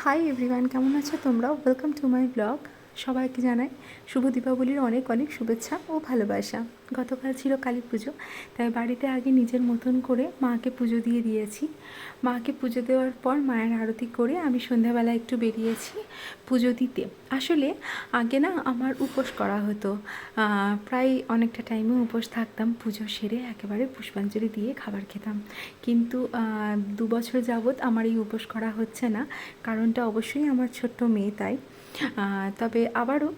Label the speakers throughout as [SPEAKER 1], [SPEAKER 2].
[SPEAKER 1] Hi everyone, কেমন আছো তোমরা? Welcome to my blog. সবাইকে জানাই শুভ দীপাবলির অনেক অনেক শুভেচ্ছা ও ভালোবাসা। গতকাল ছিল কালী পুজো, তাই বাড়িতে আগে নিজের মতন করে মাকে পুজো দিয়ে দিয়েছি। মাকে পুজো দেওয়ার পর মায়ের আরতি করে আমি সন্ধ্যাবেলা একটু বেরিয়েছি পুজো দিতে। আসলে আগে না আমার উপোস করা হতো, প্রায় অনেকটা টাইমে উপোস থাকতাম। পুজো সেরে একেবারে পুষ্পাঞ্জলি দিয়ে খাবার খেতাম, কিন্তু 2 বছর যাবৎ আমার এই উপোস করা হচ্ছে না। কারণটা অবশ্যই আমার ছোট্ট মেয়ে, তাই। তবে আবারও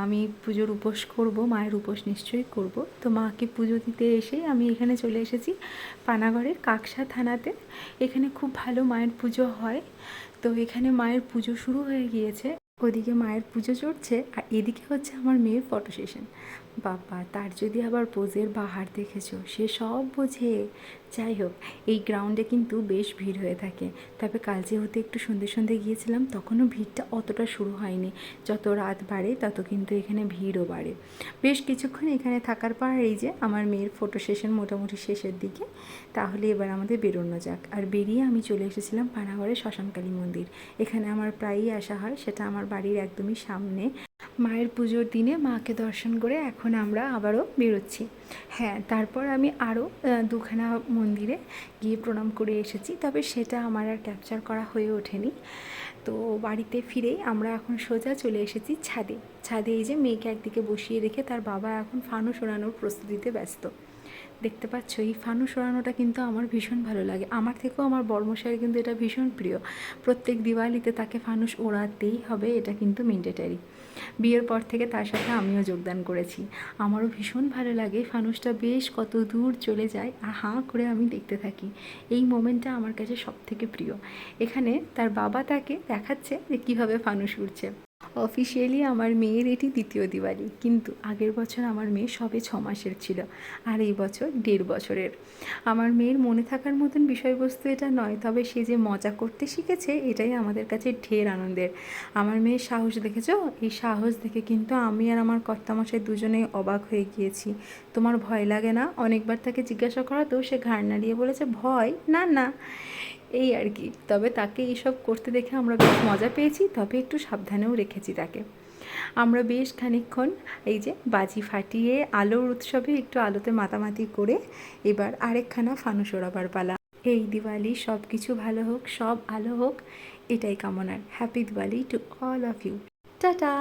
[SPEAKER 1] আমি পুজোর উপোস করব, মায়ের উপোস নিশ্চয়ই করব। তো মাকে পুজো দিতে এসেই আমি এখানে চলে এসেছি পানাগড়ের কাকসা থানাতে। এখানে খুব ভালো মায়ের পুজো হয়। তো এখানে মায়ের পুজো শুরু হয়ে গিয়েছে, ওদিকে মায়ের পুজো চড়ছে আর এদিকে হচ্ছে আমার মেয়ের ফটো সেশন। বাবা, তার যদি আবার পোজের বাহার দেখেছো, সে সব বোঝে। যাই হোক, এই গ্রাউন্ডে কিন্তু বেশ ভিড় হয়ে থাকে। তবে কাল যেহেতু একটু সন্ধে সন্ধে গিয়েছিলাম, তখনও ভিড়টা অতটা শুরু হয়নি। যত রাত বাড়ে তত কিন্তু এখানে ভিড়ও বাড়ে। বেশ কিছুক্ষণ এখানে থাকার পর এই যে আমার মেয়ের ফটো সেশন মোটামুটি শেষের দিকে। তাহলে এবার আমাদের বেরোনো যাক। আর বেরিয়ে আমি চলে এসেছিলাম পানাগড়ের শ্মশানকালী মন্দির। এখানে আমার প্রায়ই আসা হয়, সেটা আমার বাড়ির একদমই সামনে। মায়ের পুজোর দিনে মাকে দর্শন করে এখন আমরা আবারও বেরোচ্ছি। হ্যাঁ, তারপর আমি আরও দুখানা মন্দিরে গিয়ে প্রণাম করে এসেছি, তবে সেটা আমার আর ক্যাপচার করা হয়ে ওঠেনি। তো বাড়িতে ফিরেই আমরা এখন সোজা চলে এসেছি ছাদে। ছাদে এই যে মেয়েকে একদিকে বসিয়ে রেখে তার বাবা এখন ফানুস ওড়ানোর প্রস্তুতিতে ব্যস্ত। দেখতে পাচ্ছ, এই ফানুস ওড়ানোটা কিন্তু আমার ভীষণ ভালো লাগে। আমার থেকেও আমার বড়মশাইয়ের কিন্তু এটা ভীষণ প্রিয়। প্রত্যেক দিওয়ালিতে তাকে ফানুস ওড়াতেই হবে, এটা কিন্তু ম্যান্ডেটারি। বিয়ের পর থেকে তার সাথে আমিও যোগদান করেছি। আমারও ভীষণ ভালো লাগে। ফানুসটা বেশ কত দূর চলে যায় আর হাঁ করে আমি দেখতে থাকি। এই মোমেন্টটা আমার কাছে সবথেকে প্রিয়। এখানে তার বাবা তাকে দেখাচ্ছে যে কীভাবে ফানুস উড়ছে। অফিসিয়ালি আমার মেয়ের এটি দ্বিতীয় দিওয়ালি, কিন্তু আগের বছর আমার মেয়ে সবে 6 মাসের ছিল, আর এই বছর 1.5 বছরের। আমার মেয়ের মনে থাকার মতন বিষয়বস্তু এটা নয়, তবে সে যে মজা করতে শিখেছে এটাই আমাদের কাছে ঢের আনন্দের। আমার মেয়ের সাহস দেখেছো? এই সাহস দেখে কিন্তু আমি আর আমার কর্তামশাই দুজনেই অবাক হয়ে গিয়েছি। তোমার ভয় লাগে না? অনেকবার তাকে জিজ্ঞাসা করাতেও সে ঘাড় নাড়িয়ে বলেছে, ভয় না না, এই আর কি। তবে তাকে এইসব করতে দেখে আমরা বেশ মজা পেয়েছি, তবে একটু সাবধানেও রেখেছি তাকে। আমরা বেশ খানিকক্ষণ এই যে বাজি ফাটিয়ে আলোর উৎসবে একটু আলোতে মাতামাতি করে এবার আরেকখানা ফানুস ওড়াবার পালা। এই দিওয়ালি সব কিছু ভালো হোক, সব আলো হোক, এটাই কামনার। Happy Diwali to all of you. Tata.